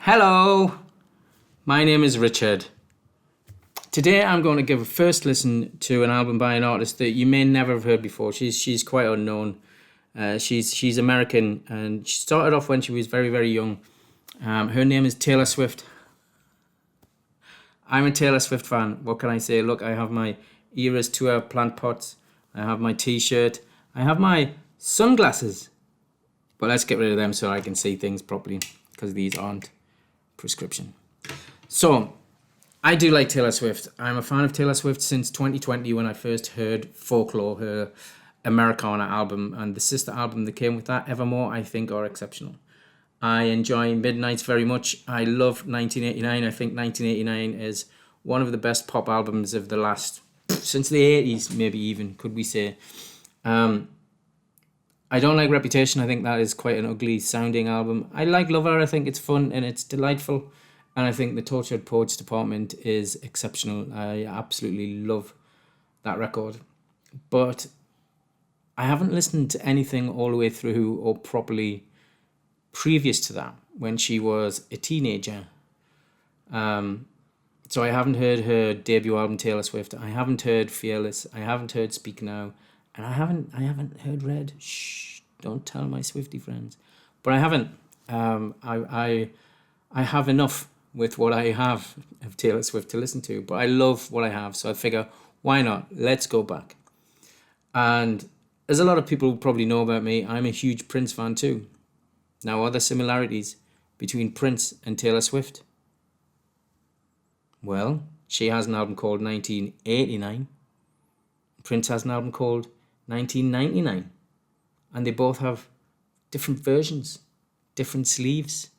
Hello, my name is Richard. Today I'm going to give a first listen to an album by an artist that you may never have heard before. She's quite unknown. She's American and she started off when she was very, very young. Her name is Taylor Swift. I'm a Taylor Swift fan. What can I say? Look, I have my Eras Tour plant pots. I have my t-shirt. I have my sunglasses. But let's get rid of them so I can see things properly because these aren't prescription. So, I do like Taylor Swift. I'm a fan of Taylor Swift since 2020 when I first heard Folklore, her Americana album, and the sister album that came with that, Evermore, I think are exceptional. I enjoy Midnights very much. I love 1989. I think 1989 is one of the best pop albums of the last, since the 80s, maybe even, could we say. I don't like Reputation. I think that is quite an ugly sounding album. I like Lover. I think it's fun and it's delightful. And I think the Tortured Poets Department is exceptional. I absolutely love that record. But I haven't listened to anything all the way through or properly previous to that when she was a teenager. So I haven't heard her debut album, Taylor Swift. I haven't heard Fearless. I haven't heard Speak Now. And I haven't heard Red. Shh, don't tell my Swiftie friends. But I haven't. I have enough with what I have of Taylor Swift to listen to. But I love what I have. So I figure, why not? Let's go back. And as a lot of people probably know about me, I'm a huge Prince fan too. Now, are there similarities between Prince and Taylor Swift? Well, she has an album called 1989. Prince has an album called 1999. And they both have different versions, different sleeves.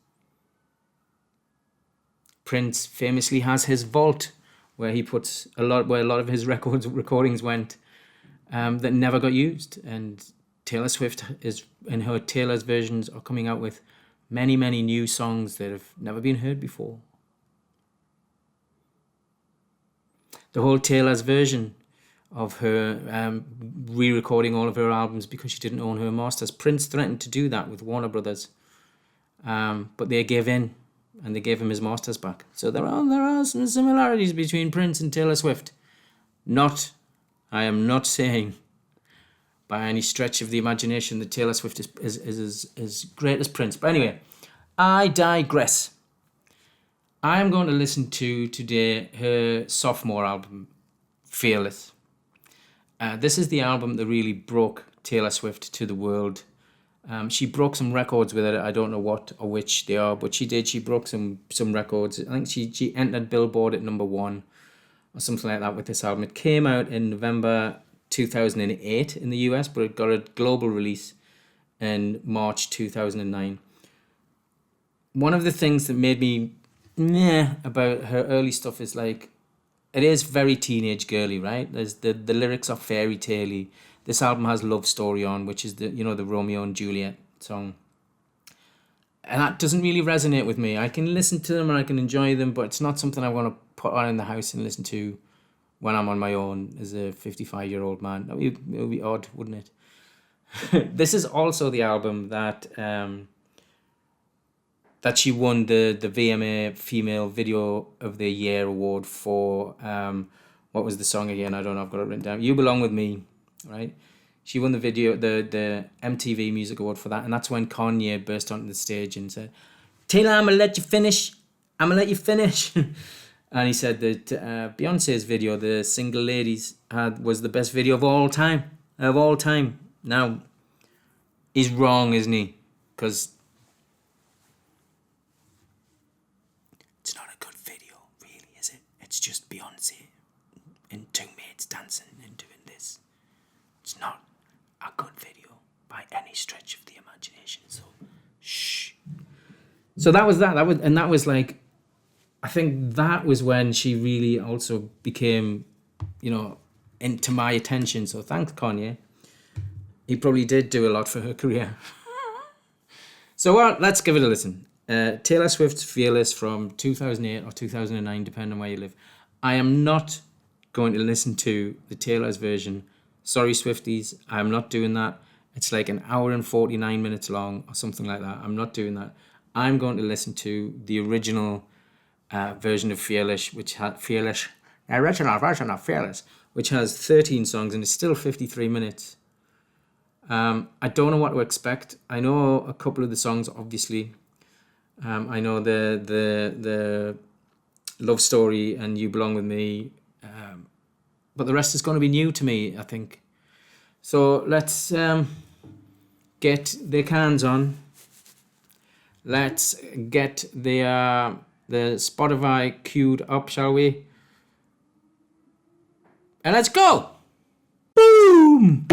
Prince famously has his vault where he puts a lot of his recordings went that never got used. And Taylor Swift is in her Taylor's versions are coming out with many, many new songs that have never been heard before. The whole Taylor's version of her re-recording all of her albums because she didn't own her masters. Prince threatened to do that with Warner Brothers, but they gave in and they gave him his masters back. So there are some similarities between Prince and Taylor Swift. I am not saying by any stretch of the imagination that Taylor Swift is as great as Prince. But anyway, I digress. I am going to listen to today her sophomore album, Fearless. This is the album that really broke Taylor Swift to the world. She broke some records with it. I don't know what or which they are, but she did. She broke some records. I think she entered Billboard at #1 or something like that with this album. It came out in November 2008 in the US, but it got a global release in March 2009. One of the things that made me about her early stuff is like, it is very teenage girly, right? There's the lyrics are fairy tale-y. This album has Love Story on, which is the Romeo and Juliet song. And that doesn't really resonate with me. I can listen to them and I can enjoy them, but it's not something I want to put on in the house and listen to when I'm on my own as a 55-year-old man. It would be odd, wouldn't it? This is also the album that she won the VMA Female Video of the Year award for. What was the song again? I don't know. I've got it written down. You Belong With Me, right? She won the MTV Music Award for that, and that's when Kanye burst onto the stage and said, "Taylor, I'm gonna let you finish. I'm gonna let you finish." And he said that Beyonce's video, the Single Ladies, was the best video of all time. Now, he's wrong, isn't he? Because it's not a good video, really, is it? It's just Beyonce and two maids dancing and doing this. It's not a good video by any stretch of the imagination. So, shh. So that was that. That was like, I think that was when she really also became, into my attention. So thanks, Kanye. He probably did do a lot for her career. So let's give it a listen. Taylor Swift's Fearless from 2008 or 2009, depending on where you live. I am not going to listen to the Taylor's version. Sorry, Swifties, I'm not doing that. It's like an hour and 49 minutes long or something like that. I'm not doing that. I'm going to listen to the original version of Fearless, the original version of Fearless, which has 13 songs and it's still 53 minutes. I don't know what to expect. I know a couple of the songs, obviously. I know the Love Story and You Belong With Me, but the rest is going to be new to me, I think. So let's get the cans on. Let's get the Spotify queued up, shall we? And let's go! Boom!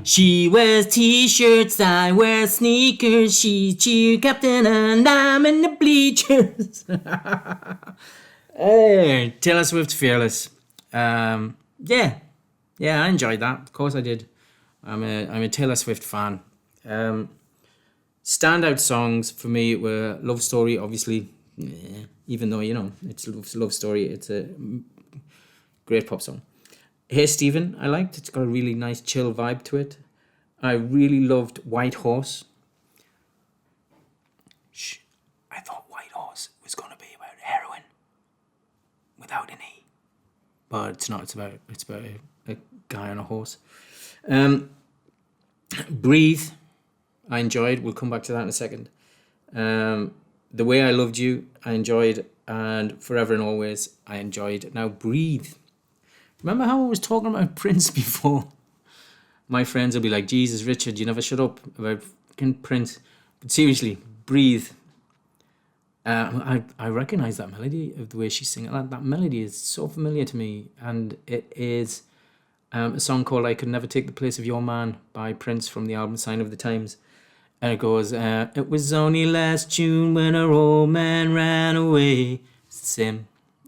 She wears t-shirts, I wear sneakers. She's cheer captain and I'm in the bleachers. Hey, Taylor Swift Fearless. Yeah, I enjoyed that. Of course I did. I'm a Taylor Swift fan. Standout songs for me were Love Story, obviously. Yeah, even though, it's a love story, it's a great pop song. Hey Stephen, I liked. It's got a really nice chill vibe to it. I really loved White Horse. I thought White Horse was going to be about heroin without an E. But it's not. It's about a guy on a horse. Breathe, I enjoyed. We'll come back to that in a second. The Way I Loved You, I enjoyed. And Forever and Always, I enjoyed. Now, Breathe. Remember how I was talking about Prince before? My friends will be like, Jesus, Richard, you never shut up about fucking Prince. But seriously, Breathe. I recognise that melody of the way she's singing. That melody is so familiar to me. And it is a song called I Could Never Take the Place of Your Man by Prince from the album Sign of the Times. And it goes, it was only last June when our old man ran away. It's the same.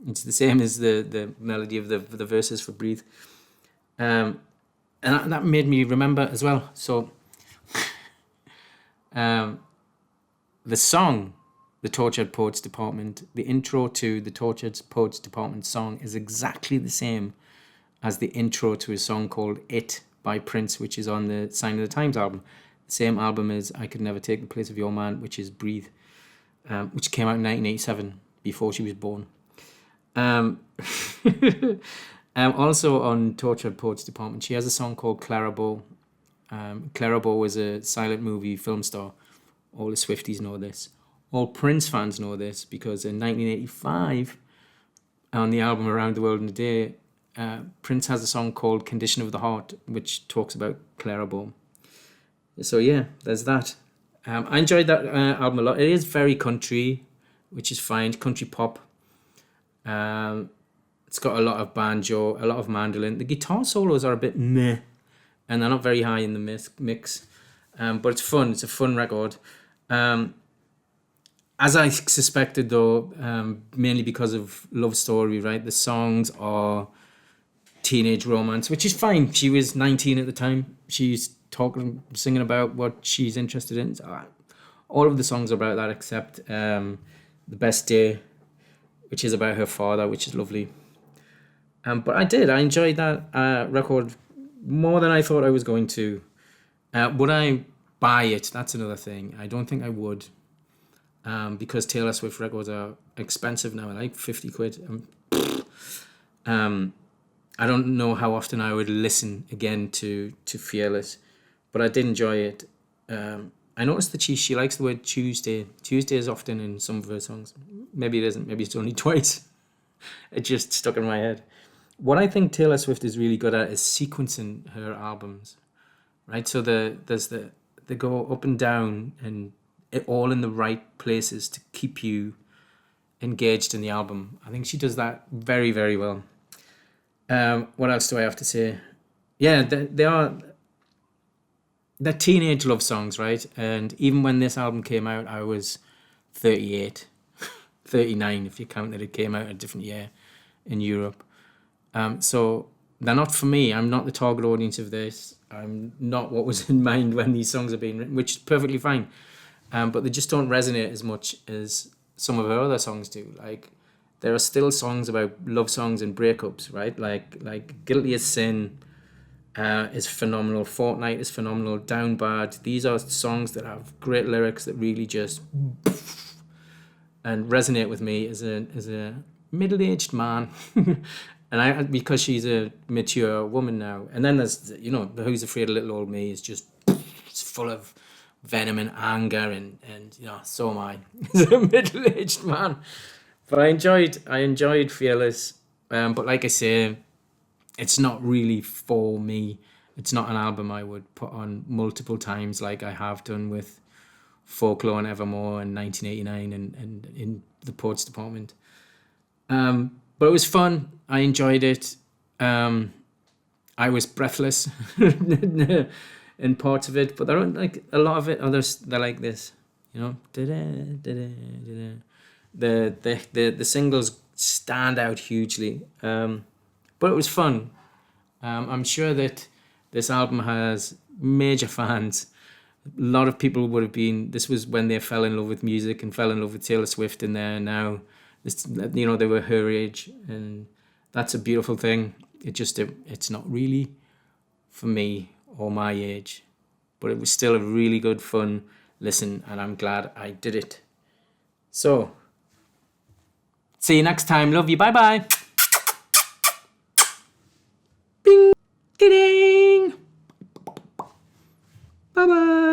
It's the same as the melody of the verses for Breathe. And that made me remember as well. So, the song, The Tortured Poets Department, the intro to the Tortured Poets Department song is exactly the same as the intro to a song called It by Prince, which is on the Sign of the Times album. The same album as I Could Never Take the Place of Your Man, which is Breathe, which came out in 1987, before she was born. Also on Tortured Poets Department, she has a song called Clara Bow. Clara Bow was a silent movie film star. All the Swifties know this. All Prince fans know this because in 1985, on the album Around the World in a Day, Prince has a song called Condition of the Heart, which talks about Clara Bow. So yeah, there's that. I enjoyed that album a lot. It is very country, which is fine, country pop. It's got a lot of banjo, a lot of mandolin. The guitar solos are a bit meh, and they're not very high in the mix. But it's fun. It's a fun record. As I suspected, though, mainly because of Love Story, right? The songs are teenage romance, which is fine. She was 19 at the time. She's singing about what she's interested in. So, all of the songs are about that, except The Best Day, which is about her father, which is lovely. But I enjoyed that record more than I thought I was going to. Would I buy it? That's another thing. I don't think I would. Because Taylor Swift records are expensive now, like 50 quid. I don't know how often I would listen again to Fearless, but I did enjoy it. I noticed that she likes the word Tuesday. Tuesday is often in some of her songs. Maybe it isn't. Maybe it's only twice. It just stuck in my head. What I think Taylor Swift is really good at is sequencing her albums, right? So they go up and down and all in the right places to keep you engaged in the album. I think she does that very, very well. What else do I have to say? Yeah, they're teenage love songs, right? And even when this album came out, I was 38, 39 if you count that it came out a different year in Europe. So they're not for me. I'm not the target audience of this. I'm not what was in mind when these songs are being written, which is perfectly fine. But they just don't resonate as much as some of her other songs do. Like, there are still songs about love songs and breakups, right? Like Guilty as Sin is phenomenal. Fortnight is phenomenal. Down Bad. These are songs that have great lyrics that really just and resonate with me as a middle-aged man. And because she's a mature woman now. And then there's, Who's Afraid of Little Old Me is just it's full of venom and anger, and so am I as a middle-aged man. But I enjoyed Fearless. But like I say, it's not really for me. It's not an album I would put on multiple times like I have done with Folklore and Evermore and 1989 and in the Ports Department. But it was fun. I enjoyed it. I was breathless in parts of it, but there aren't like a lot of it. Others they're like this, The singles stand out hugely, but it was fun. I'm sure that this album has major fans. A lot of people would have been. This was when they fell in love with music and fell in love with Taylor Swift, and they're now, they were her age, and that's a beautiful thing. It's not really for me or my age, but it was still a really good fun listen, and I'm glad I did it. So, see you next time. Love you. Bye bye. Bing. Ding. Bye bye.